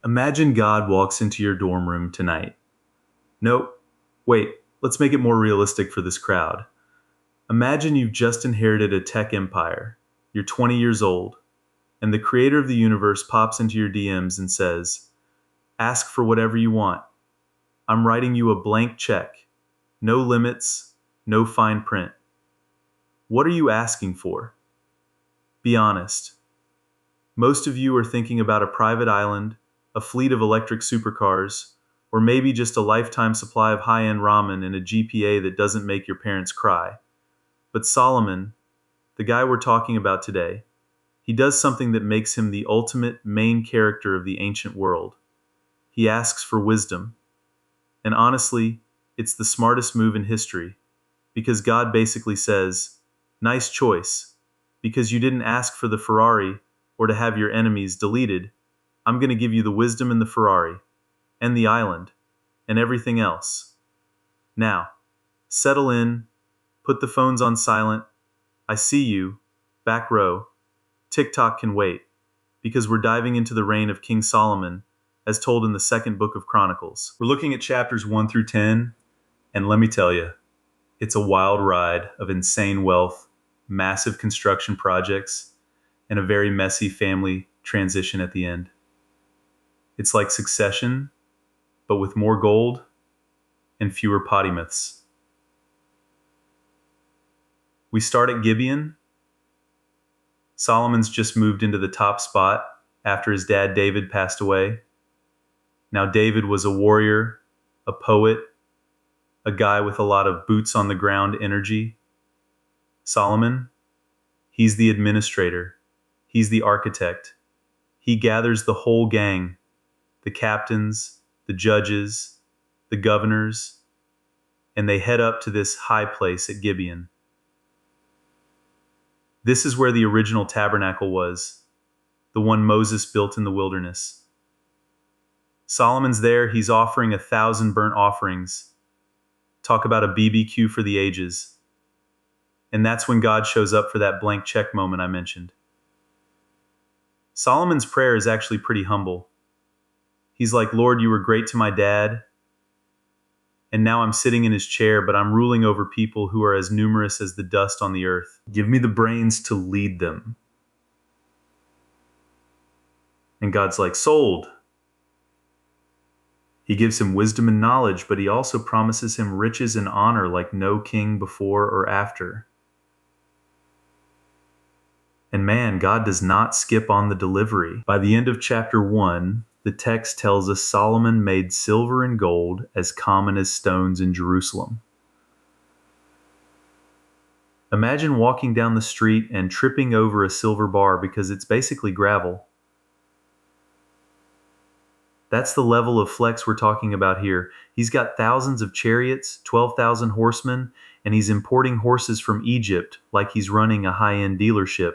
Imagine God walks into your dorm room tonight. Nope. Wait, let's make it more realistic for this crowd. Imagine you've just inherited a tech empire. You're 20 years old, and the creator of the universe pops into your DMs and says, ask for whatever you want. I'm writing you a blank check. No limits, no fine print. What are you asking for? Be honest. Most of you are thinking about a private island, a fleet of electric supercars, or maybe just a lifetime supply of high-end ramen and a GPA that doesn't make your parents cry. But Solomon, the guy we're talking about today, he does something that makes him the ultimate main character of the ancient world. He asks for wisdom. And honestly, it's the smartest move in history, because God basically says, nice choice, because you didn't ask for the Ferrari or to have your enemies deleted. I'm going to give you the wisdom and the Ferrari, and the island, and everything else. Now, settle in, put the phones on silent. I see you, back row. TikTok can wait, because we're diving into the reign of King Solomon, as told in the second book of Chronicles. We're looking at chapters 1 through 10, and let me tell you, it's a wild ride of insane wealth, massive construction projects, and a very messy family transition at the end. It's like Succession, but with more gold and fewer potty myths. We start at Gibeon. Solomon's just moved into the top spot after his dad David passed away. Now David was a warrior, a poet, a guy with a lot of boots on the ground energy. Solomon, he's the administrator. He's the architect. He gathers the whole gang, the captains, the judges, the governors, and they head up to this high place at Gibeon. This is where the original tabernacle was, the one Moses built in the wilderness. Solomon's there, he's offering 1,000 burnt offerings. Talk about a BBQ for the ages. And that's when God shows up for that blank check moment I mentioned. Solomon's prayer is actually pretty humble. He's like, Lord, you were great to my dad, and now I'm sitting in his chair, but I'm ruling over people who are as numerous as the dust on the earth. Give me the brains to lead them. And God's like, sold. He gives him wisdom and knowledge, but he also promises him riches and honor like no king before or after. And man, God does not skip on the delivery. By the end of chapter 1, the text tells us Solomon made silver and gold as common as stones in Jerusalem. Imagine walking down the street and tripping over a silver bar because it's basically gravel. That's the level of flex we're talking about here. He's got thousands of chariots, 12,000 horsemen, and he's importing horses from Egypt like he's running a high-end dealership.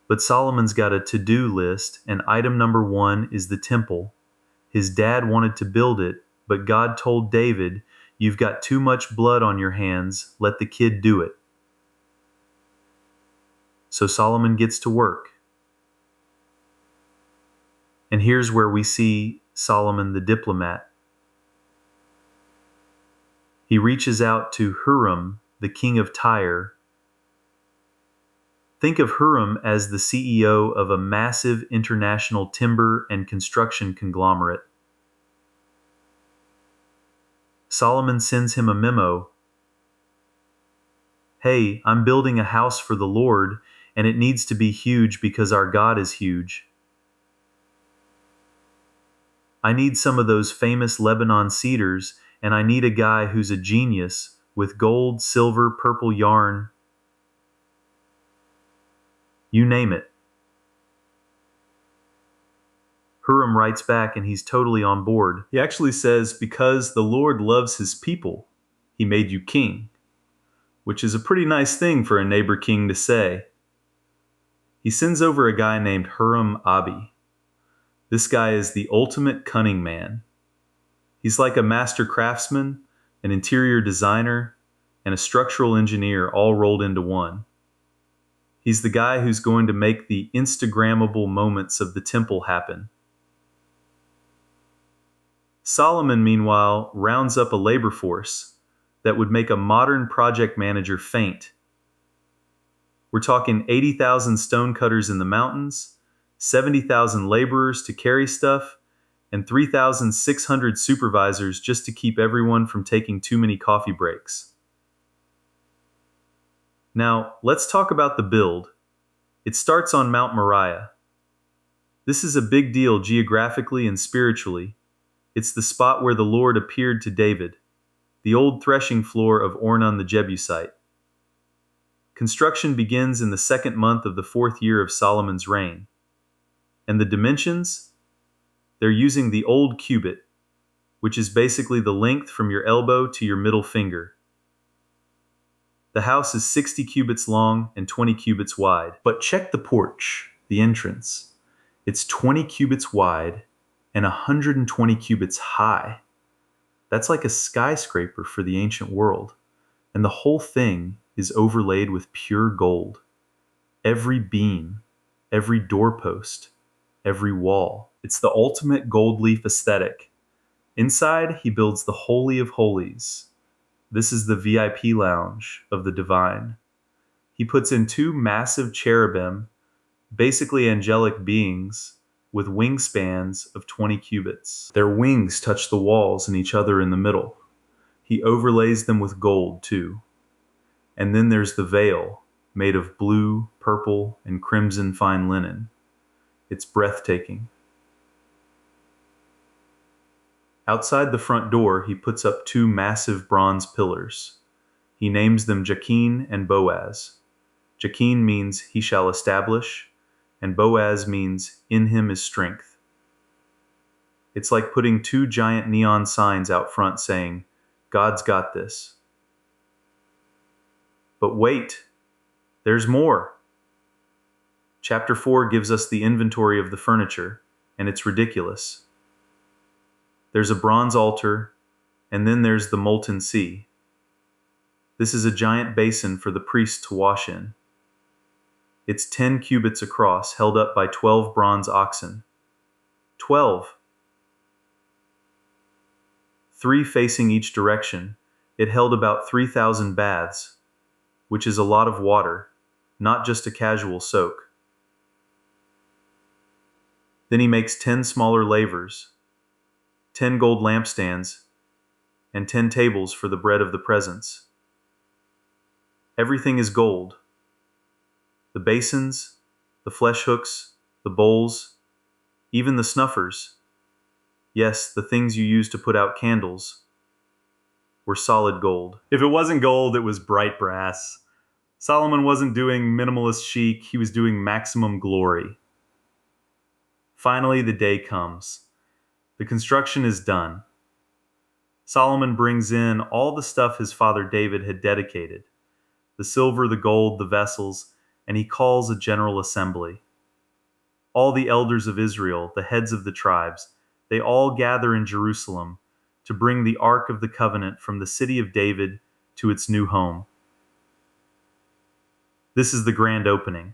But Solomon's got a to-do list, and item number 1 is the temple. His dad wanted to build it, but God told David, you've got too much blood on your hands, let the kid do it. So Solomon gets to work. And here's where we see Solomon the diplomat. He reaches out to Hiram, the king of Tyre. Think of Hiram as the CEO of a massive international timber and construction conglomerate. Solomon sends him a memo. Hey, I'm building a house for the Lord, and it needs to be huge because our God is huge. I need some of those famous Lebanon cedars, and I need a guy who's a genius with gold, silver, purple yarn. You name it. Hiram writes back and he's totally on board. He actually says, because the Lord loves his people, he made you king, which is a pretty nice thing for a neighbor king to say. He sends over a guy named Hiram Abi. This guy is the ultimate cunning man. He's like a master craftsman, an interior designer, and a structural engineer all rolled into one. He's the guy who's going to make the Instagrammable moments of the temple happen. Solomon, meanwhile, rounds up a labor force that would make a modern project manager faint. We're talking 80,000 stonecutters in the mountains, 70,000 laborers to carry stuff, and 3,600 supervisors just to keep everyone from taking too many coffee breaks. Now, let's talk about the build. It starts on Mount Moriah. This is a big deal geographically and spiritually. It's the spot where the Lord appeared to David, the old threshing floor of Ornan the Jebusite. Construction begins in the 2nd month of the 4th year of Solomon's reign. And the dimensions? They're using the old cubit, which is basically the length from your elbow to your middle finger. The house is 60 cubits long and 20 cubits wide. But check the porch, the entrance. It's 20 cubits wide and 120 cubits high. That's like a skyscraper for the ancient world. And the whole thing is overlaid with pure gold. Every beam, every doorpost, every wall. It's the ultimate gold leaf aesthetic. Inside, he builds the Holy of Holies. This is the VIP lounge of the divine. He puts in 2 massive cherubim, basically angelic beings, with wingspans of 20 cubits. Their wings touch the walls and each other in the middle. He overlays them with gold, too. And then there's the veil, made of blue, purple, and crimson fine linen. It's breathtaking. Outside the front door, he puts up 2 massive bronze pillars. He names them Jachin and Boaz. Jachin means he shall establish, and Boaz means in him is strength. It's like putting 2 giant neon signs out front saying, God's got this. But wait, there's more. Chapter 4 gives us the inventory of the furniture, and it's ridiculous. There's a bronze altar, and then there's the molten sea. This is a giant basin for the priests to wash in. It's 10 cubits across, held up by 12 bronze oxen. 12! 3 facing each direction. It held about 3,000 baths, which is a lot of water, not just a casual soak. Then he makes 10 smaller lavers, 10 gold lampstands, and 10 tables for the bread of the presence. Everything is gold. The basins, the flesh hooks, the bowls, even the snuffers. Yes, the things you use to put out candles were solid gold. If it wasn't gold, it was bright brass. Solomon wasn't doing minimalist chic, he was doing maximum glory. Finally, the day comes. The construction is done. Solomon brings in all the stuff his father David had dedicated, the silver, the gold, the vessels, and he calls a general assembly. All the elders of Israel, the heads of the tribes, they all gather in Jerusalem to bring the Ark of the Covenant from the city of David to its new home. This is the grand opening.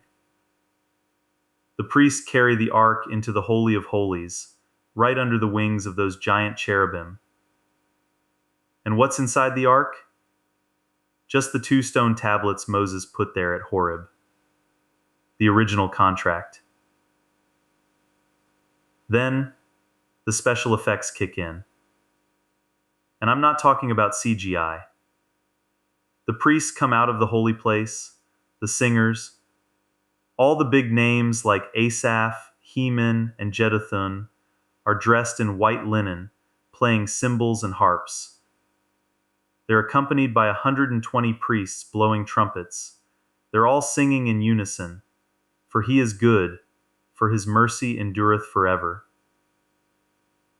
The priests carry the Ark into the Holy of Holies, right under the wings of those giant cherubim. And what's inside the Ark? Just the 2 stone tablets Moses put there at Horeb. The original contract. Then, the special effects kick in. And I'm not talking about CGI. The priests come out of the holy place, the singers, all the big names like Asaph, Heman, and Jeduthun are dressed in white linen, playing cymbals and harps. They're accompanied by 120 priests blowing trumpets. They're all singing in unison, for he is good, for his mercy endureth forever.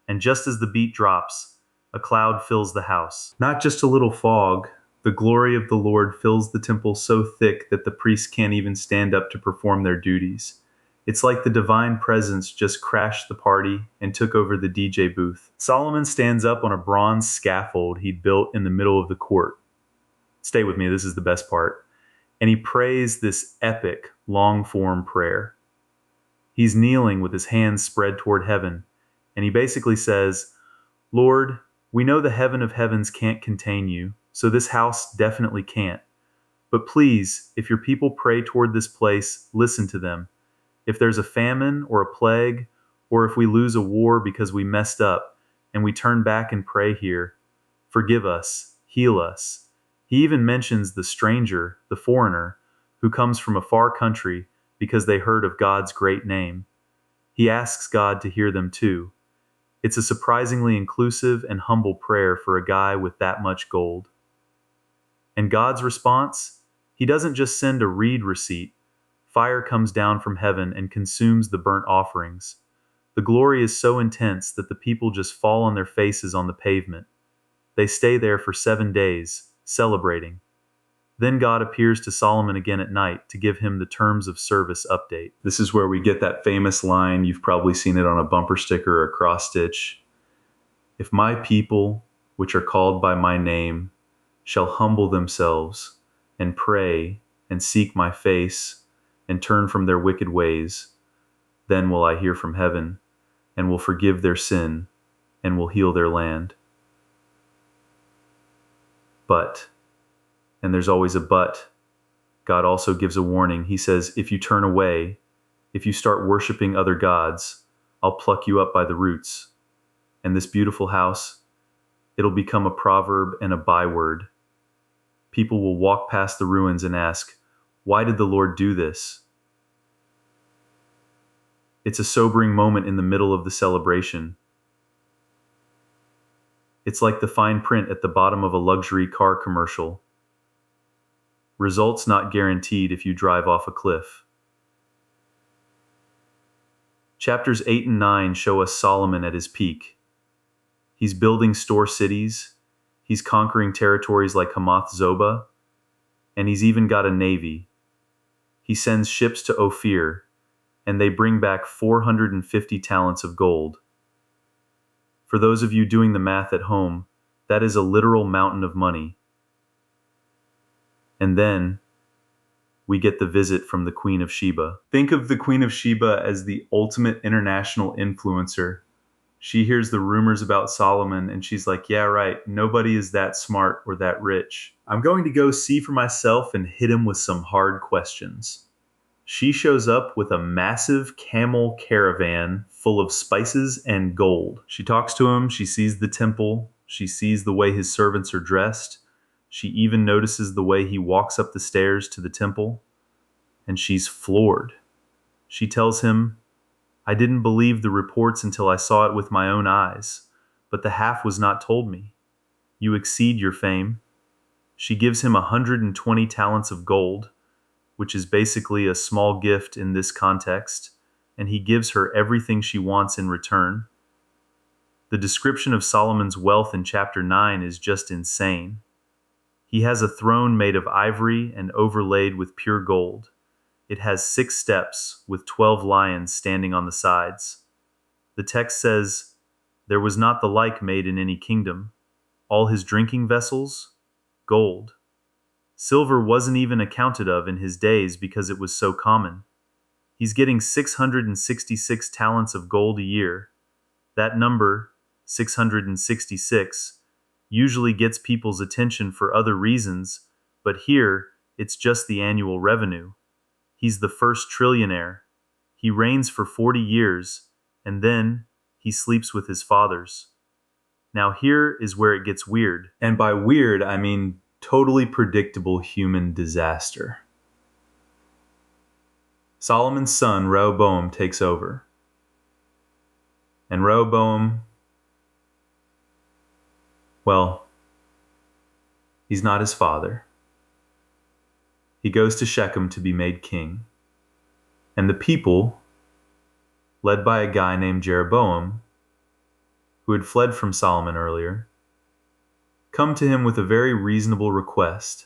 And just as the beat drops, a cloud fills the house. Not just a little fog. The glory of the Lord fills the temple so thick that the priests can't even stand up to perform their duties. It's like the divine presence just crashed the party and took over the DJ booth. Solomon stands up on a bronze scaffold he'd built in the middle of the court. Stay with me, this is the best part. And he prays this epic, long-form prayer. He's kneeling with his hands spread toward heaven, and he basically says, Lord, we know the heaven of heavens can't contain you, so this house definitely can't. But please, if your people pray toward this place, listen to them. If there's a famine or a plague, or if we lose a war because we messed up, and we turn back and pray here, forgive us, heal us. He even mentions the stranger, the foreigner, who comes from a far country because they heard of God's great name. He asks God to hear them too. It's a surprisingly inclusive and humble prayer for a guy with that much gold. And God's response? He doesn't just send a reed receipt. Fire comes down from heaven and consumes the burnt offerings. The glory is so intense that the people just fall on their faces on the pavement. They stay there for 7 days, celebrating. Then God appears to Solomon again at night to give him the terms of service update. This is where we get that famous line. You've probably seen it on a bumper sticker or a cross stitch. If my people, which are called by my name, shall humble themselves and pray and seek my face and turn from their wicked ways, then will I hear from heaven and will forgive their sin and will heal their land. But, and there's always a but, God also gives a warning. He says, if you turn away, if you start worshiping other gods, I'll pluck you up by the roots. And this beautiful house, it'll become a proverb and a byword. People will walk past the ruins and ask, why did the Lord do this? It's a sobering moment in the middle of the celebration. It's like the fine print at the bottom of a luxury car commercial. Results not guaranteed if you drive off a cliff. Chapters 8 and 9 show us Solomon at his peak. He's building store cities, he's conquering territories like Hamath Zobah, and he's even got a navy. He sends ships to Ophir, and they bring back 450 talents of gold. For those of you doing the math at home, that is a literal mountain of money. And then we get the visit from the Queen of Sheba. Think of the Queen of Sheba as the ultimate international influencer. She hears the rumors about Solomon and she's like, yeah, right, nobody is that smart or that rich. I'm going to go see for myself and hit him with some hard questions. She shows up with a massive camel caravan full of spices and gold. She talks to him, she sees the temple, she sees the way his servants are dressed. She even notices the way he walks up the stairs to the temple, and she's floored. She tells him, I didn't believe the reports until I saw it with my own eyes, but the half was not told me. You exceed your fame. She gives him 120 talents of gold, which is basically a small gift in this context, and he gives her everything she wants in return. The description of Solomon's wealth in chapter 9 is just insane. He has a throne made of ivory and overlaid with pure gold. It has 6 steps with 12 lions standing on the sides. The text says, there was not the like made in any kingdom. All his drinking vessels, gold. Silver wasn't even accounted of in his days because it was so common. He's getting 666 talents of gold a year. That number, 666, usually gets people's attention for other reasons, but here it's just the annual revenue. He's the first trillionaire. He reigns for 40 years, and then he sleeps with his fathers. Now here is where it gets weird. And by weird, I mean totally predictable human disaster. Solomon's son, Rehoboam, takes over. And Rehoboam, well, he's not his father. He goes to Shechem to be made king. And the people, led by a guy named Jeroboam, who had fled from Solomon earlier, come to him with a very reasonable request.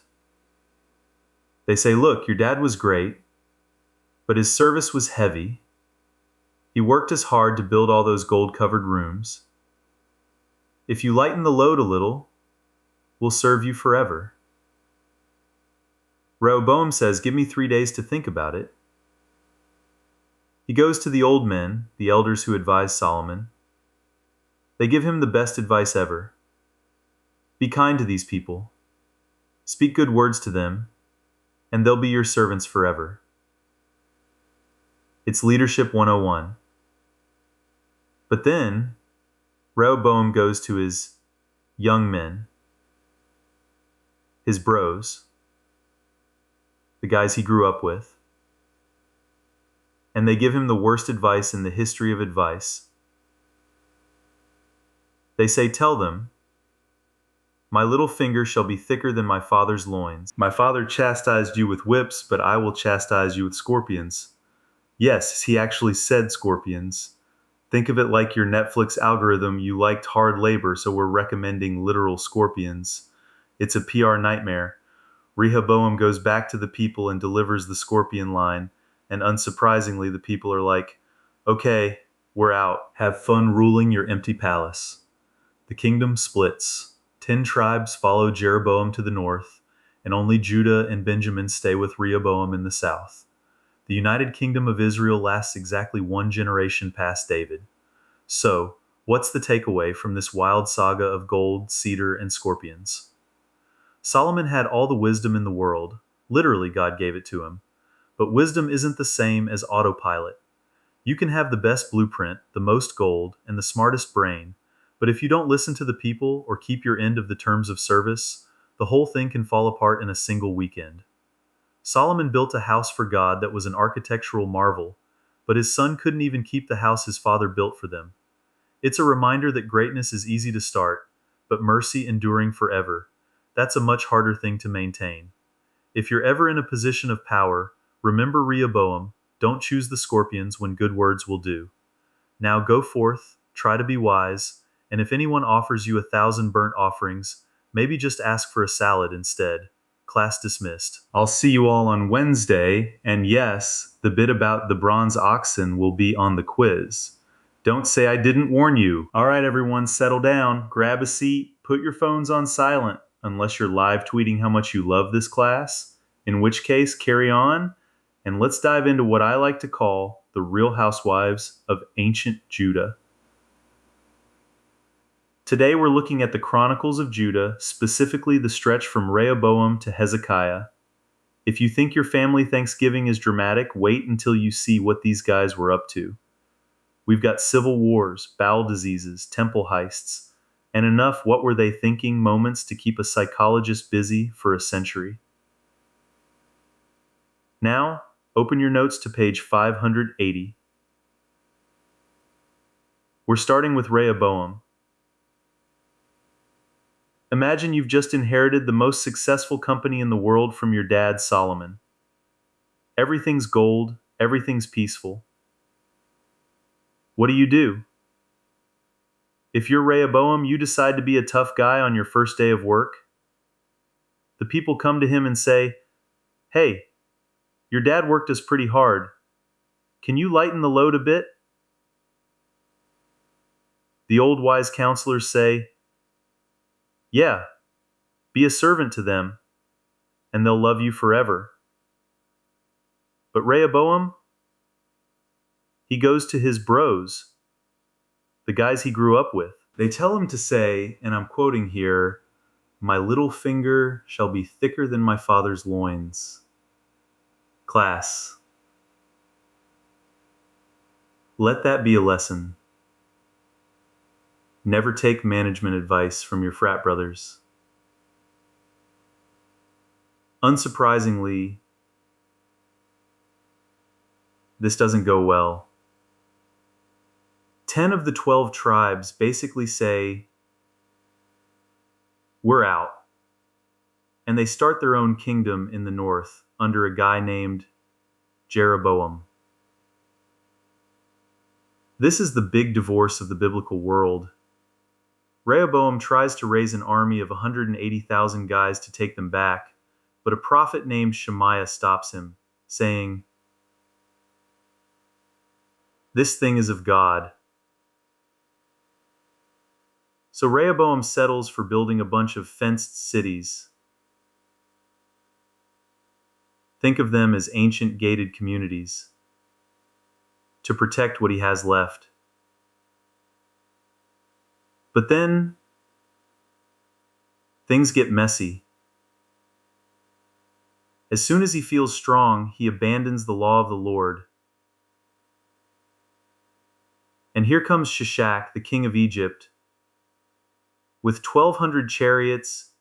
They say, look, your dad was great, but his service was heavy. He worked as hard to build all those gold-covered rooms. If you lighten the load a little, we'll serve you forever. Rehoboam says, "Give me 3 days to think about it." He goes to the old men, the elders who advise Solomon. They give him the best advice ever. Be kind to these people. Speak good words to them, and they'll be your servants forever. It's Leadership 101. But then, Rehoboam goes to his young men, his bros, the guys he grew up with, and they give him the worst advice in the history of advice. They say, "Tell them, my little finger shall be thicker than my father's loins. My father chastised you with whips, but I will chastise you with scorpions." Yes, he actually said scorpions. Think of it like your Netflix algorithm. You liked hard labor, so we're recommending literal scorpions. It's a PR nightmare. Rehoboam goes back to the people and delivers the scorpion line, and unsurprisingly, the people are like, "Okay, we're out. Have fun ruling your empty palace." The kingdom splits. 10 tribes follow Jeroboam to the north, and only Judah and Benjamin stay with Rehoboam in the south. The United Kingdom of Israel lasts exactly 1 generation past David. So, what's the takeaway from this wild saga of gold, cedar, and scorpions? Solomon had all the wisdom in the world. Literally, God gave it to him. But wisdom isn't the same as autopilot. You can have the best blueprint, the most gold, and the smartest brain, but if you don't listen to the people or keep your end of the terms of service, the whole thing can fall apart in a single weekend. Solomon built a house for God that was an architectural marvel, but his son couldn't even keep the house his father built for them. It's a reminder that greatness is easy to start, but mercy enduring forever. That's a much harder thing to maintain. If you're ever in a position of power, remember Rehoboam, don't choose the scorpions when good words will do. Now go forth, try to be wise, and if anyone offers you 1,000 burnt offerings, maybe just ask for a salad instead. Class dismissed. I'll see you all on Wednesday, and yes, the bit about the bronze oxen will be on the quiz. Don't say I didn't warn you. All right, everyone, settle down, grab a seat, put your phones on silent, unless you're live tweeting how much you love this class, in which case, carry on, and let's dive into what I like to call the real housewives of ancient Judah. Today we're looking at the Chronicles of Judah, specifically the stretch from Rehoboam to Hezekiah. If you think your family Thanksgiving is dramatic, wait until you see what these guys were up to. We've got civil wars, bowel diseases, temple heists, and enough what were they thinking moments to keep a psychologist busy for a century. Now, open your notes to page 580. We're starting with Rehoboam. Imagine you've just inherited the most successful company in the world from your dad, Solomon. Everything's gold, everything's peaceful. What do? If you're Rehoboam, you decide to be a tough guy on your first day of work. The people come to him and say, "Hey, your dad worked us pretty hard. Can you lighten the load a bit?" The old wise counselors say, "Yeah, be a servant to them, and they'll love you forever." But Rehoboam, he goes to his bros, the guys he grew up with. They tell him to say, and I'm quoting here, "My little finger shall be thicker than my father's loins." Class, let that be a lesson. Never take management advice from your frat brothers. Unsurprisingly, this doesn't go well. 10 of the 12 tribes basically say, "We're out." And they start their own kingdom in the north under a guy named Jeroboam. This is the big divorce of the biblical world. Rehoboam tries to raise an army of 180,000 guys to take them back, but a prophet named Shemaiah stops him, saying, "This thing is of God." So Rehoboam settles for building a bunch of fenced cities. Think of them as ancient gated communities to protect what he has left. But then things get messy. As soon as he feels strong, he abandons the law of the Lord. And here comes Shishak, the king of Egypt, with 1,200 chariots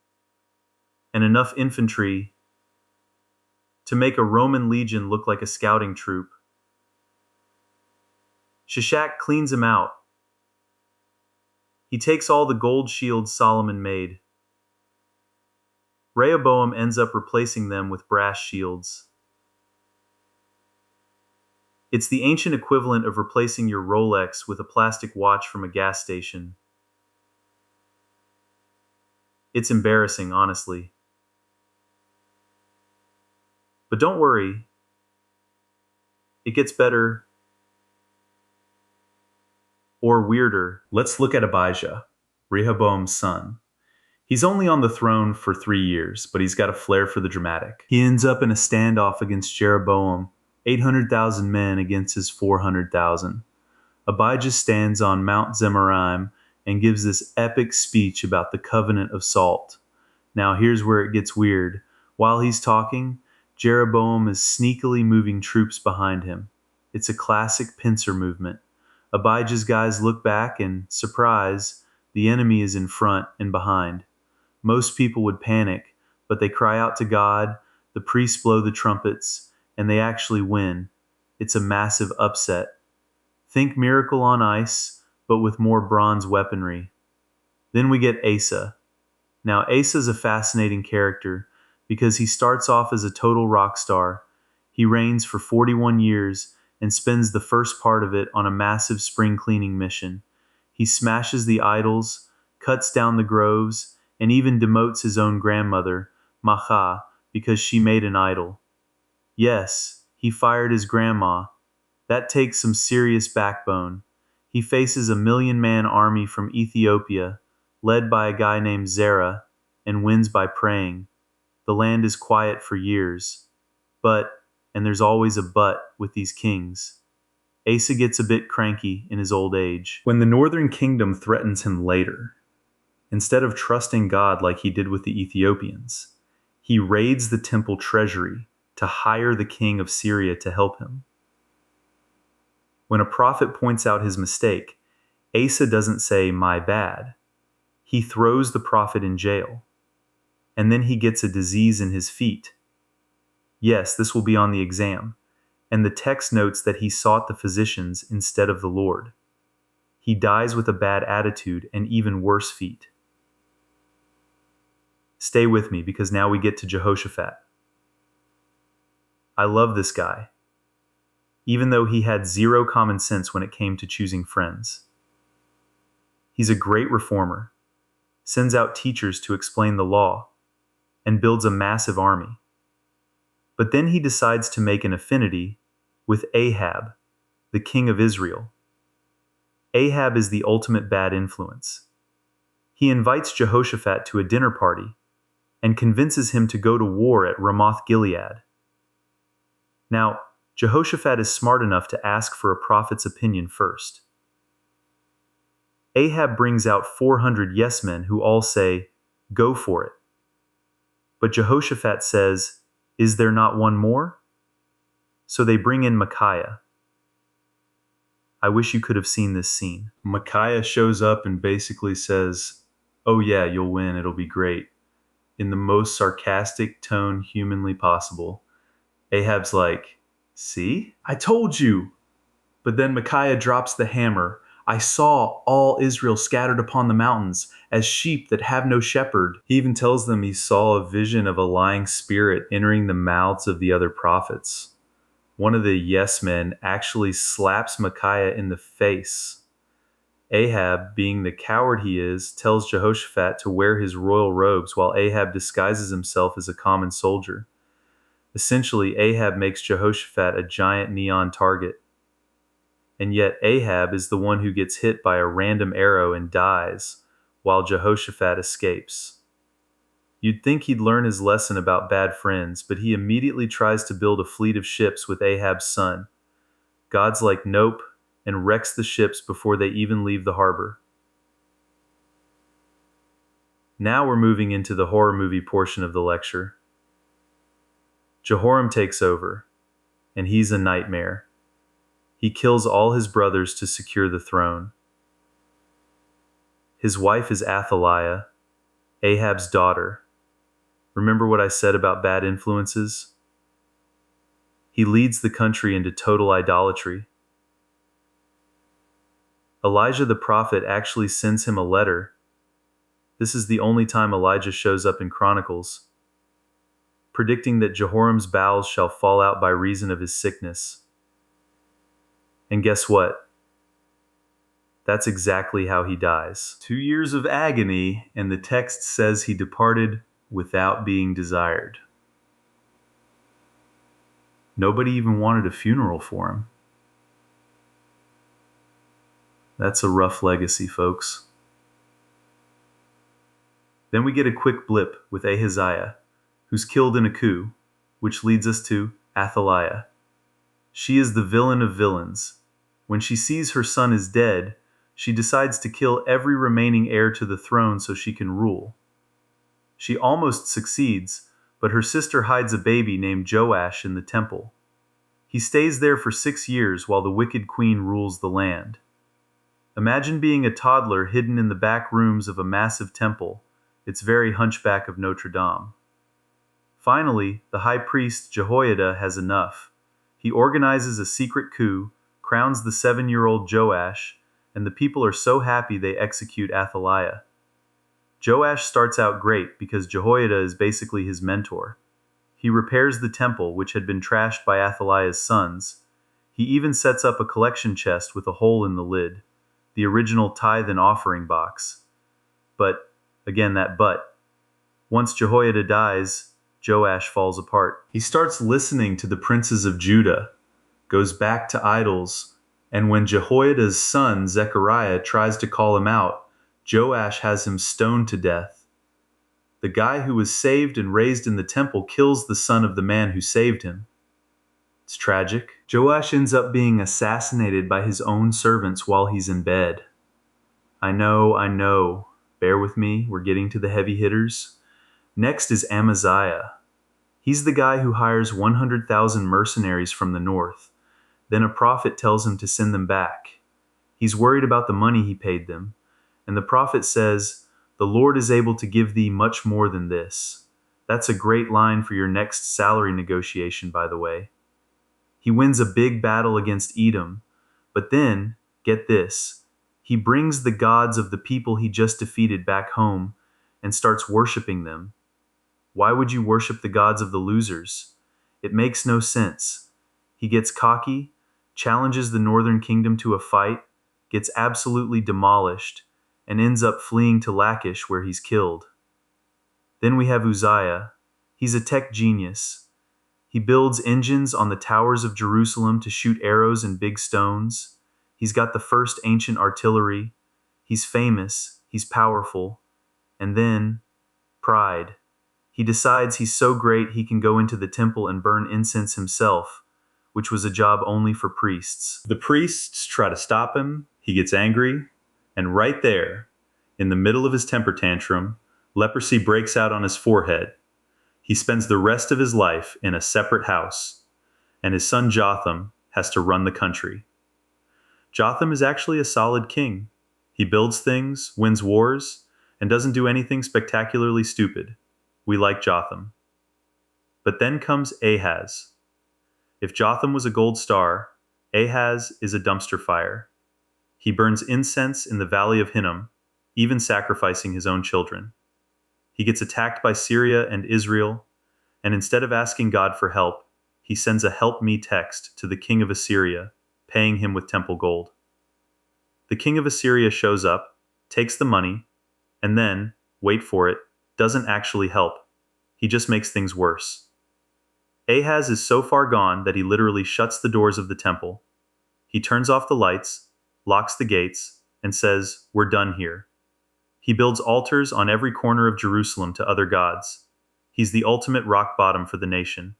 and enough infantry to make a Roman legion look like a scouting troop. Shishak cleans him out. He takes all the gold shields Solomon made. Rehoboam ends up replacing them with brass shields. It's the ancient equivalent of replacing your Rolex with a plastic watch from a gas station. It's embarrassing, honestly. But don't worry, it gets better or weirder. Let's look at Abijah, Rehoboam's son. He's only on the throne for 3 years, but he's got a flair for the dramatic. He ends up in a standoff against Jeroboam, 800,000 men against his 400,000. Abijah stands on Mount Zemaraim and gives this epic speech about the covenant of salt. Now here's where it gets weird. While he's talking, Jeroboam is sneakily moving troops behind him. It's a classic pincer movement. Abijah's guys look back and, surprise, the enemy is in front and behind. Most people would panic, but they cry out to God, the priests blow the trumpets, and they actually win. It's a massive upset. Think Miracle on Ice, but with more bronze weaponry. Then we get Asa. Now Asa's a fascinating character because he starts off as a total rock star. He reigns for 41 years and spends the first part of it on a massive spring cleaning mission. He smashes the idols, cuts down the groves, and even demotes his own grandmother, Macha, because she made an idol. Yes, he fired his grandma. That takes some serious backbone. He faces a 1,000,000-man army from Ethiopia, led by a guy named Zerah, and wins by praying. The land is quiet for years. But, and there's always a but with these kings, Asa gets a bit cranky in his old age. When the northern kingdom threatens him later, instead of trusting God like he did with the Ethiopians, he raids the temple treasury to hire the king of Syria to help him. When a prophet points out his mistake, Asa doesn't say, "My bad." He throws the prophet in jail. And then he gets a disease in his feet. Yes, this will be on the exam. And the text notes that he sought the physicians instead of the Lord. He dies with a bad attitude and even worse feet. Stay with me because now we get to Jehoshaphat. I love this guy, even though he had zero common sense when it came to choosing friends. He's a great reformer, sends out teachers to explain the law, and builds a massive army. But then he decides to make an affinity with Ahab, the king of Israel. Ahab is the ultimate bad influence. He invites Jehoshaphat to a dinner party and convinces him to go to war at Ramoth Gilead. Now, Jehoshaphat is smart enough to ask for a prophet's opinion first. Ahab brings out 400 yes men who all say, "Go for it." But Jehoshaphat says, "Is there not one more?" So they bring in Micaiah. I wish you could have seen this scene. Micaiah shows up and basically says, "Oh yeah, you'll win, it'll be great," in the most sarcastic tone humanly possible. Ahab's like, "See? I told you." But then Micaiah drops the hammer. "I saw all Israel scattered upon the mountains as sheep that have no shepherd." He even tells them he saw a vision of a lying spirit entering the mouths of the other prophets. One of the yes men actually slaps Micaiah in the face. Ahab, being the coward he is, tells Jehoshaphat to wear his royal robes while Ahab disguises himself as a common soldier. Essentially, Ahab makes Jehoshaphat a giant neon target. And yet Ahab is the one who gets hit by a random arrow and dies, while Jehoshaphat escapes. You'd think he'd learn his lesson about bad friends, but he immediately tries to build a fleet of ships with Ahab's son. God's like, nope, and wrecks the ships before they even leave the harbor. Now we're moving into the horror movie portion of the lecture. Jehoram takes over, and he's a nightmare. He kills all his brothers to secure the throne. His wife is Athaliah, Ahab's daughter. Remember what I said about bad influences? He leads the country into total idolatry. Elijah the prophet actually sends him a letter. This is the only time Elijah shows up in Chronicles, predicting that Jehoram's bowels shall fall out by reason of his sickness. And guess what? That's exactly how he dies. 2 years of agony, and the text says he departed without being desired. Nobody even wanted a funeral for him. That's a rough legacy, folks. Then we get a quick blip with Ahaziah, who's killed in a coup, which leads us to Athaliah. She is the villain of villains. When she sees her son is dead, she decides to kill every remaining heir to the throne so she can rule. She almost succeeds, but her sister hides a baby named Joash in the temple. He stays there for 6 years while the wicked queen rules the land. Imagine being a toddler hidden in the back rooms of a massive temple. It's very Hunchback of Notre Dame. Finally, the high priest Jehoiada has enough. He organizes a secret coup, crowns the 7-year-old Joash, and the people are so happy they execute Athaliah. Joash starts out great because Jehoiada is basically his mentor. He repairs the temple, which had been trashed by Athaliah's sons. He even sets up a collection chest with a hole in the lid, the original tithe and offering box. But, again that but, once Jehoiada dies, Joash falls apart. He starts listening to the princes of Judah, goes back to idols, and when Jehoiada's son Zechariah tries to call him out, Joash has him stoned to death. The guy who was saved and raised in the temple kills the son of the man who saved him. It's tragic. Joash ends up being assassinated by his own servants while he's in bed. I know. Bear with me, we're getting to the heavy hitters. Next is Amaziah. He's the guy who hires 100,000 mercenaries from the north. Then a prophet tells him to send them back. He's worried about the money he paid them, and the prophet says, "The Lord is able to give thee much more than this." That's a great line for your next salary negotiation, by the way. He wins a big battle against Edom, but then, get this, he brings the gods of the people he just defeated back home and starts worshiping them. Why would you worship the gods of the losers? It makes no sense. He gets cocky, challenges the northern kingdom to a fight, gets absolutely demolished, and ends up fleeing to Lachish where he's killed. Then we have Uzziah. He's a tech genius. He builds engines on the towers of Jerusalem to shoot arrows and big stones. He's got the first ancient artillery. He's famous. He's powerful. And then, pride. He decides he's so great he can go into the temple and burn incense himself, which was a job only for priests. The priests try to stop him. He gets angry. And right there, in the middle of his temper tantrum, leprosy breaks out on his forehead. He spends the rest of his life in a separate house, and his son Jotham has to run the country. Jotham is actually a solid king. He builds things, wins wars, and doesn't do anything spectacularly stupid. We like Jotham. But then comes Ahaz. If Jotham was a gold star, Ahaz is a dumpster fire. He burns incense in the valley of Hinnom, even sacrificing his own children. He gets attacked by Syria and Israel, and instead of asking God for help, he sends a "help me" text to the king of Assyria, paying him with temple gold. The king of Assyria shows up, takes the money, and then, wait for it, doesn't actually help. He just makes things worse. Ahaz is so far gone that he literally shuts the doors of the temple. He turns off the lights, locks the gates, and says, "We're done here." He builds altars on every corner of Jerusalem to other gods. He's the ultimate rock bottom for the nation.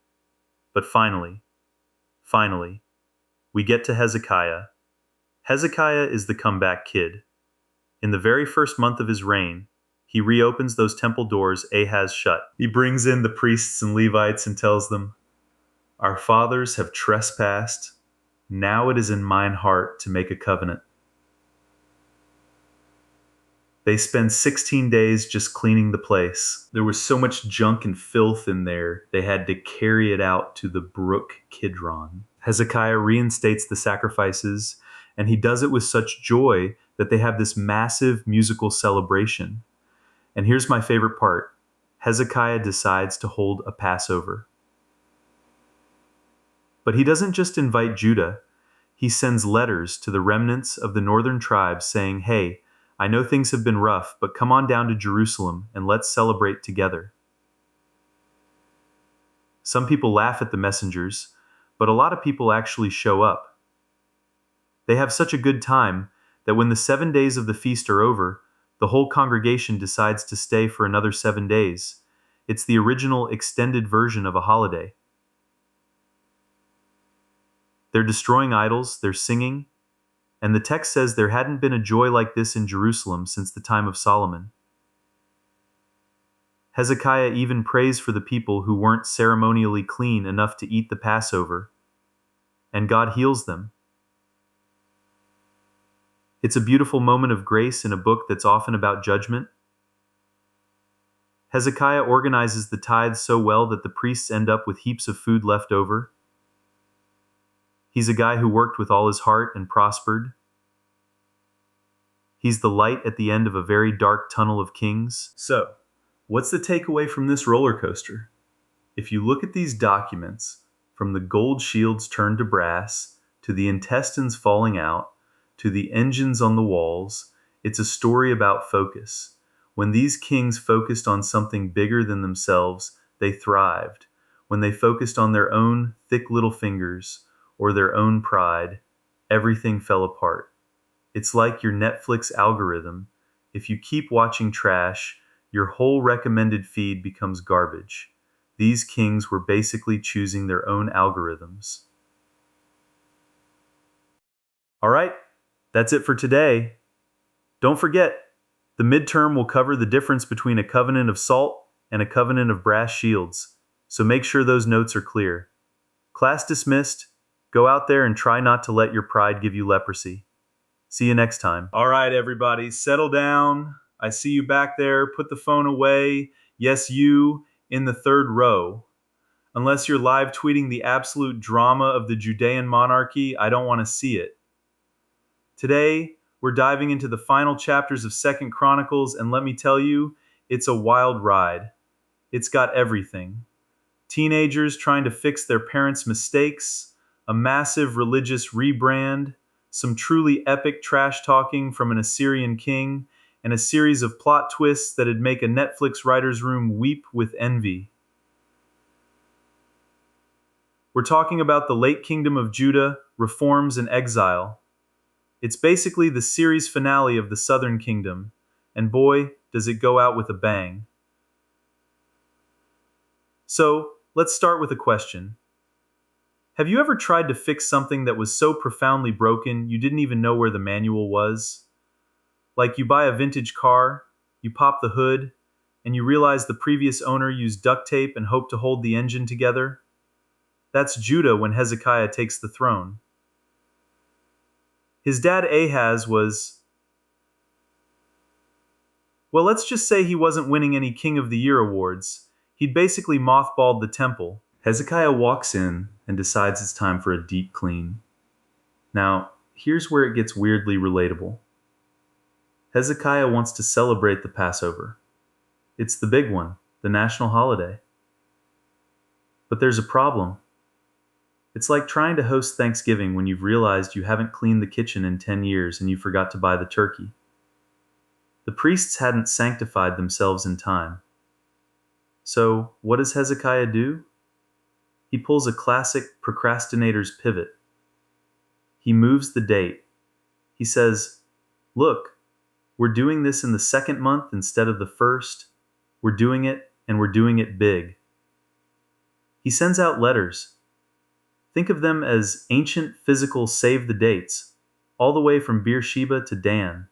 But finally, we get to Hezekiah. Hezekiah is the comeback kid. In the very first month of his reign, he reopens those temple doors Ahaz shut. He brings in the priests and Levites and tells them, "Our fathers have trespassed. Now it is in mine heart to make a covenant." They spend 16 days just cleaning the place. There was so much junk and filth in there, they had to carry it out to the brook Kidron. Hezekiah reinstates the sacrifices, and he does it with such joy that they have this massive musical celebration. And here's my favorite part. Hezekiah decides to hold a Passover. But he doesn't just invite Judah. He sends letters to the remnants of the northern tribes saying, "Hey, I know things have been rough, but come on down to Jerusalem and let's celebrate together." Some people laugh at the messengers, but a lot of people actually show up. They have such a good time that when the 7 days of the feast are over, the whole congregation decides to stay for another 7 days. It's the original extended version of a holiday. They're destroying idols, they're singing, and the text says there hadn't been a joy like this in Jerusalem since the time of Solomon. Hezekiah even prays for the people who weren't ceremonially clean enough to eat the Passover, and God heals them. It's a beautiful moment of grace in a book that's often about judgment. Hezekiah organizes the tithes so well that the priests end up with heaps of food left over. He's a guy who worked with all his heart and prospered. He's the light at the end of a very dark tunnel of kings. So, what's the takeaway from this roller coaster? If you look at these documents, from the gold shields turned to brass, to the intestines falling out, to the engines on the walls, it's a story about focus. When these kings focused on something bigger than themselves, they thrived. When they focused on their own thick little fingers or their own pride, everything fell apart. It's like your Netflix algorithm. If you keep watching trash, your whole recommended feed becomes garbage. These kings were basically choosing their own algorithms. All right, that's it for today. Don't forget, the midterm will cover the difference between a covenant of salt and a covenant of brass shields, so make sure those notes are clear. Class dismissed. Go out there and try not to let your pride give you leprosy. See you next time. All right, everybody, settle down. I see you back there. Put the phone away. Yes, you in the third row. Unless you're live tweeting the absolute drama of the Judean monarchy, I don't want to see it. Today, we're diving into the final chapters of 2nd Chronicles, and let me tell you, it's a wild ride. It's got everything. Teenagers trying to fix their parents' mistakes, a massive religious rebrand, some truly epic trash talking from an Assyrian king, and a series of plot twists that'd make a Netflix writer's room weep with envy. We're talking about the late kingdom of Judah, reforms, and exile. It's basically the series finale of the Southern Kingdom, and boy, does it go out with a bang. So, let's start with a question. Have you ever tried to fix something that was so profoundly broken you didn't even know where the manual was? Like you buy a vintage car, you pop the hood, and you realize the previous owner used duct tape and hoped to hold the engine together? That's Judah when Hezekiah takes the throne. His dad Ahaz was, well, let's just say he wasn't winning any King of the Year awards. He'd basically mothballed the temple. Hezekiah walks in and decides it's time for a deep clean. Now, here's where it gets weirdly relatable. Hezekiah wants to celebrate the Passover. It's the big one, the national holiday. But there's a problem. It's like trying to host Thanksgiving when you've realized you haven't cleaned the kitchen in 10 years and you forgot to buy the turkey. The priests hadn't sanctified themselves in time. So, what does Hezekiah do? He pulls a classic procrastinator's pivot. He moves the date. He says, "Look, We're doing this in the second month instead of the first. We're doing it, and we're doing it big. He sends out letters. Think of them as ancient physical save the dates, all the way from Beersheba to Dan.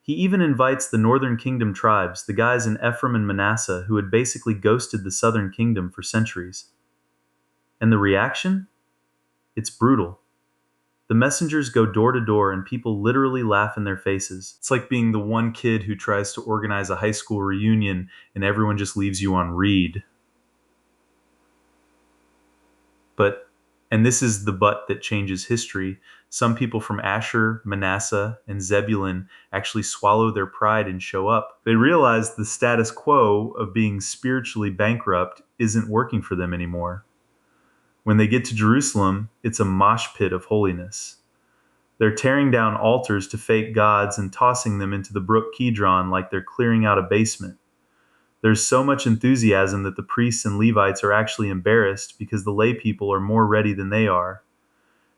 He even invites the northern kingdom tribes, the guys in Ephraim and Manasseh who had basically ghosted the southern kingdom for centuries. And the reaction? It's brutal. The messengers go door to door and people literally laugh in their faces. It's like being the one kid who tries to organize a high school reunion and everyone just leaves you on read. And this is the but that changes history, some people from Asher, Manasseh, and Zebulun actually swallow their pride and show up. They realize the status quo of being spiritually bankrupt isn't working for them anymore. When they get to Jerusalem, it's a mosh pit of holiness. They're tearing down altars to fake gods and tossing them into the brook Kidron like they're clearing out a basement. There's so much enthusiasm that the priests and Levites are actually embarrassed because the lay people are more ready than they are.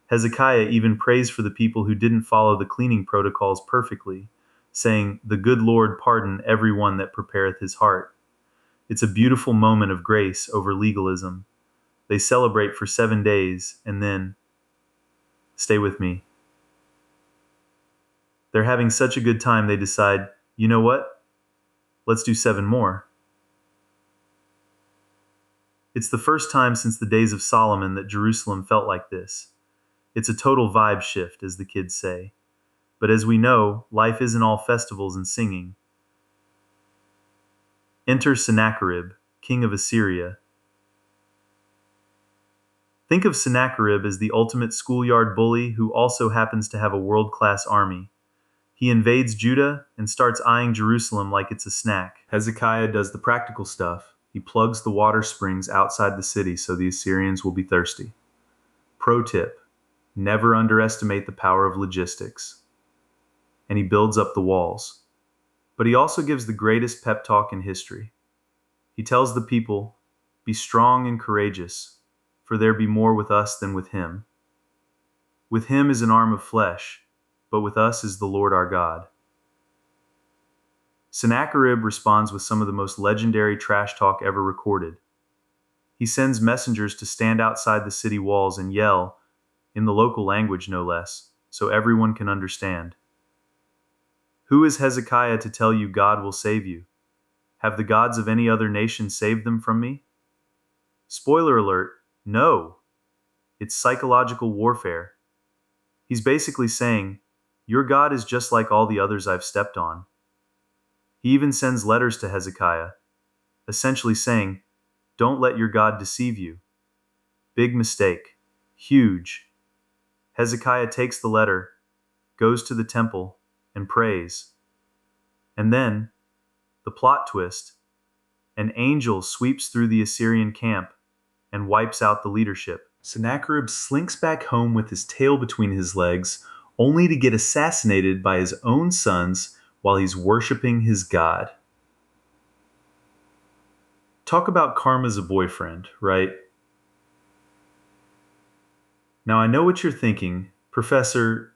Hezekiah even prays for the people who didn't follow the cleaning protocols perfectly, saying, "The good Lord pardon every one that prepareth his heart." It's a beautiful moment of grace over legalism. They celebrate for 7 days, and then, stay with me. They're having such a good time they decide, you know what? Let's do 7 more. It's the first time since the days of Solomon that Jerusalem felt like this. It's a total vibe shift, as the kids say. But as we know, life isn't all festivals and singing. Enter Sennacherib, king of Assyria. Think of Sennacherib as the ultimate schoolyard bully who also happens to have a world-class army. He invades Judah and starts eyeing Jerusalem like it's a snack. Hezekiah does the practical stuff. He plugs the water springs outside the city so the Assyrians will be thirsty. Pro tip: never underestimate the power of logistics. And he builds up the walls. But he also gives the greatest pep talk in history. He tells the people, "Be strong and courageous, for there be more with us than with him. With him is an arm of flesh, but with us is the Lord our God." Sennacherib responds with some of the most legendary trash talk ever recorded. He sends messengers to stand outside the city walls and yell, in the local language no less, so everyone can understand. Who is Hezekiah to tell you God will save you? Have the gods of any other nation saved them from me? Spoiler alert, no. It's psychological warfare. He's basically saying, your God is just like all the others I've stepped on. He even sends letters to Hezekiah, essentially saying, don't let your God deceive you. Big mistake. Huge. Hezekiah takes the letter, goes to the temple, and prays. And then, the plot twist, an angel sweeps through the Assyrian camp and wipes out the leadership. Sennacherib slinks back home with his tail between his legs, only to get assassinated by his own sons while he's worshiping his God. Talk about karma's a boyfriend, right? Now I know what you're thinking, Professor,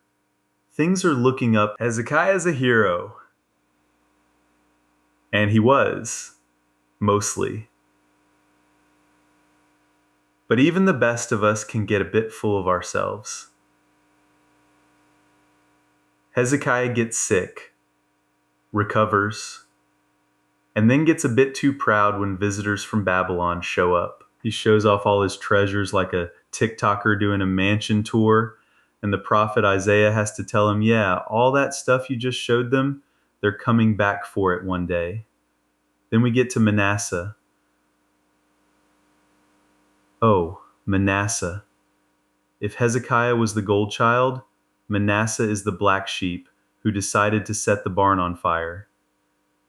things are looking up. Hezekiah's a hero. And he was, mostly. But even the best of us can get a bit full of ourselves. Hezekiah gets sick, recovers, and then gets a bit too proud when visitors from Babylon show up. He shows off all his treasures like a TikToker doing a mansion tour, and the prophet Isaiah has to tell him, yeah, all that stuff you just showed them, they're coming back for it one day. Then we get to Manasseh. Oh, Manasseh. If Hezekiah was the gold child, Manasseh is the black sheep who decided to set the barn on fire.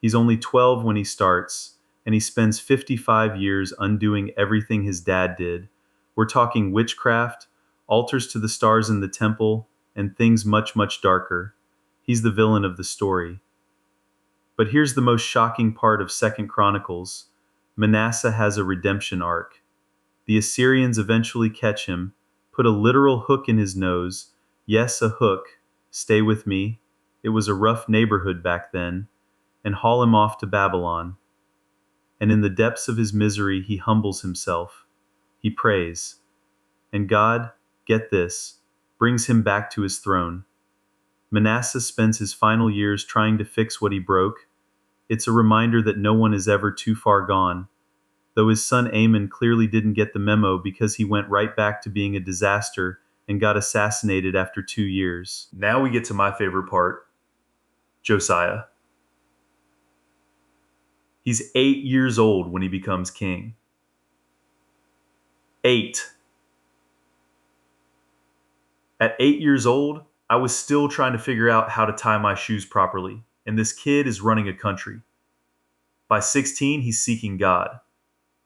He's only 12 when he starts, and he spends 55 years undoing everything his dad did. We're talking witchcraft, altars to the stars in the temple, and things much, much darker. He's the villain of the story. But here's the most shocking part of 2 Chronicles. Manasseh has a redemption arc. The Assyrians eventually catch him, put a literal hook in his nose. Yes, a hook. Stay with me. it was a rough neighborhood back then, and haul him off to Babylon. And in the depths of his misery, he humbles himself. He prays. And God, get this, brings him back to his throne. Manasseh spends his final years trying to fix what he broke. It's a reminder that no one is ever too far gone, though his son Amon clearly didn't get the memo because he went right back to being a disaster and got assassinated after 2 years. Now we get to my favorite part, Josiah. He's 8 years old when he becomes king. 8. At 8 years old, I was still trying to figure out how to tie my shoes properly, and this kid is running a country. By 16, he's seeking God.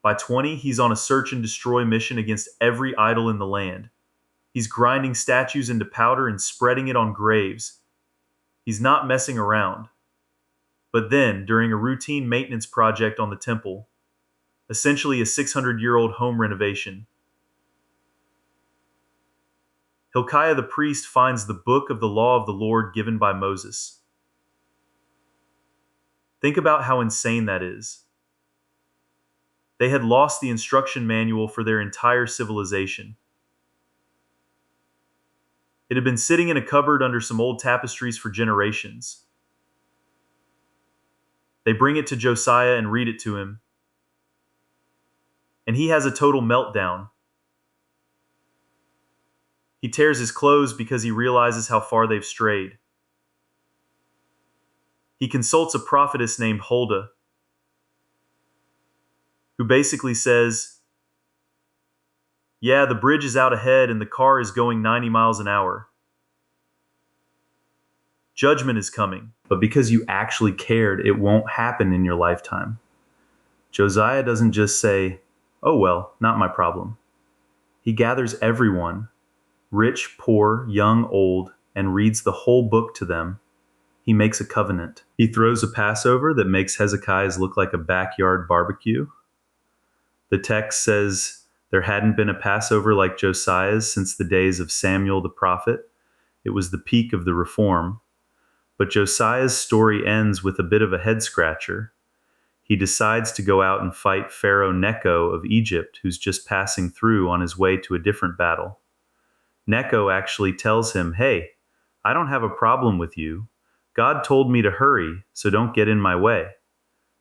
By 20, he's on a search and destroy mission against every idol in the land. He's grinding statues into powder and spreading it on graves. He's not messing around. But then, during a routine maintenance project on the temple, essentially a 600-year-old home renovation, Hilkiah the priest finds the book of the law of the Lord given by Moses. Think about how insane that is. They had lost the instruction manual for their entire civilization. It had been sitting in a cupboard under some old tapestries for generations. They bring it to Josiah and read it to him, and he has a total meltdown. He tears his clothes because he realizes how far they've strayed. He consults a prophetess named Huldah, who basically says, yeah, the bridge is out ahead and the car is going 90 miles an hour. Judgment is coming, but because you actually cared, it won't happen in your lifetime. Josiah doesn't just say, oh well, not my problem. He gathers everyone, rich, poor, young, old, and reads the whole book to them. He makes a covenant. He throws a Passover that makes Hezekiah's look like a backyard barbecue. The text says there hadn't been a Passover like Josiah's since the days of Samuel the prophet. It was the peak of the reform. But Josiah's story ends with a bit of a head-scratcher. He decides to go out and fight Pharaoh Necho of Egypt, who's just passing through on his way to a different battle. Necho actually tells him, hey, I don't have a problem with you. God told me to hurry, so don't get in my way.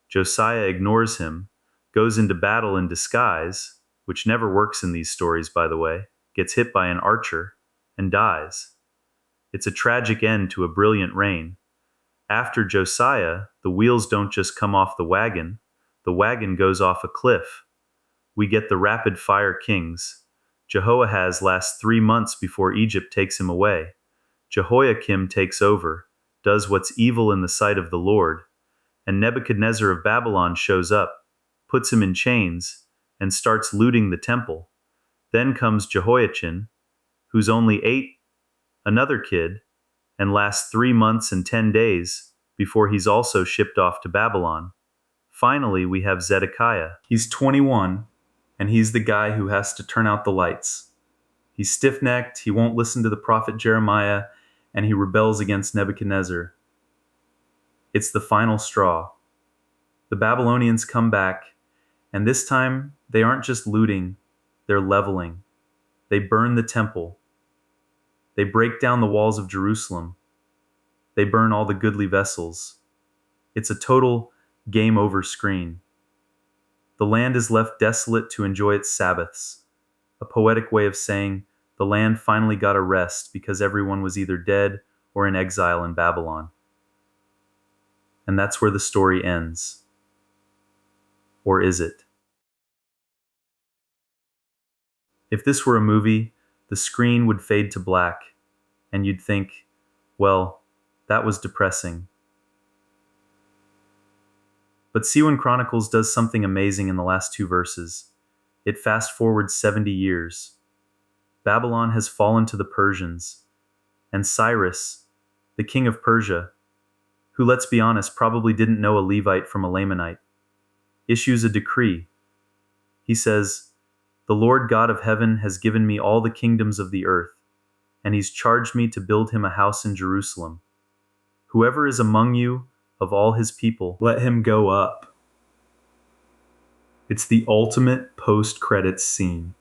Josiah ignores him, goes into battle in disguise, which never works in these stories, by the way, gets hit by an archer, and dies. It's a tragic end to a brilliant reign. After Josiah, the wheels don't just come off the wagon goes off a cliff. We get the rapid-fire kings. Jehoahaz lasts 3 months before Egypt takes him away. Jehoiakim takes over, does what's evil in the sight of the Lord, and Nebuchadnezzar of Babylon shows up, puts him in chains, and starts looting the temple. Then comes Jehoiachin, who's only 8, another kid, and lasts 3 months and 10 days before he's also shipped off to Babylon. Finally, we have Zedekiah. He's 21, and he's the guy who has to turn out the lights. He's stiff-necked, he won't listen to the prophet Jeremiah, and he rebels against Nebuchadnezzar. It's the final straw. The Babylonians come back, and this time they aren't just looting, they're leveling. They burn the temple. They break down the walls of Jerusalem. They burn all the goodly vessels. It's a total game over screen. The land is left desolate to enjoy its Sabbaths, a poetic way of saying the land finally got a rest because everyone was either dead or in exile in Babylon. And that's where the story ends. Or is it? If this were a movie, the screen would fade to black, and you'd think, well, that was depressing. But see when Chronicles does something amazing in the last 2 verses. It fast forwards 70 years. Babylon has fallen to the Persians, and Cyrus, the king of Persia, who, let's be honest, probably didn't know a Levite from a Lamanite, issues a decree. He says, the Lord God of heaven has given me all the kingdoms of the earth, and he's charged me to build him a house in Jerusalem. Whoever is among you of all his people, let him go up. It's the ultimate post-credits scene.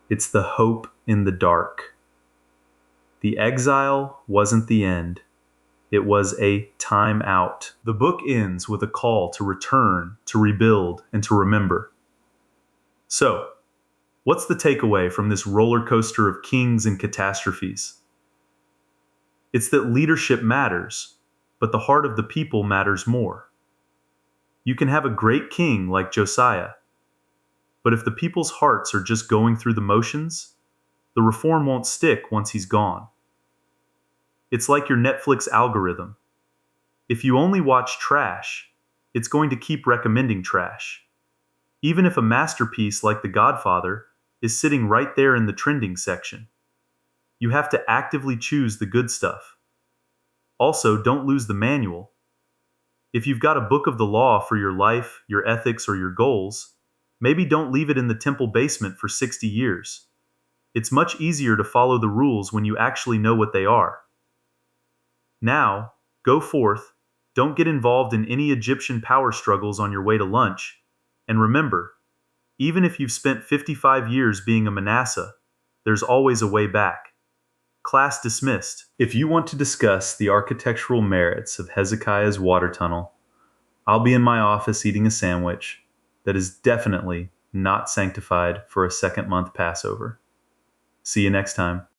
It's the hope in the dark. The exile wasn't the end. It was a time out. The book ends with a call to return, to rebuild, and to remember. So, what's the takeaway from this roller coaster of kings and catastrophes? It's that leadership matters, but the heart of the people matters more. You can have a great king like Josiah, but if the people's hearts are just going through the motions, the reform won't stick once he's gone. It's like your Netflix algorithm. If you only watch trash, it's going to keep recommending trash. Even if a masterpiece like The Godfather is sitting right there in the trending section. You have to actively choose the good stuff. Also, don't lose the manual. If you've got a book of the law for your life, your ethics, or your goals, maybe don't leave it in the temple basement for 60 years. It's much easier to follow the rules when you actually know what they are. Now, go forth, don't get involved in any Egyptian power struggles on your way to lunch, and remember, even if you've spent 55 years being a Manasseh, there's always a way back. Class dismissed. If you want to discuss the architectural merits of Hezekiah's water tunnel, I'll be in my office eating a sandwich that is definitely not sanctified for a second month Passover. See you next time.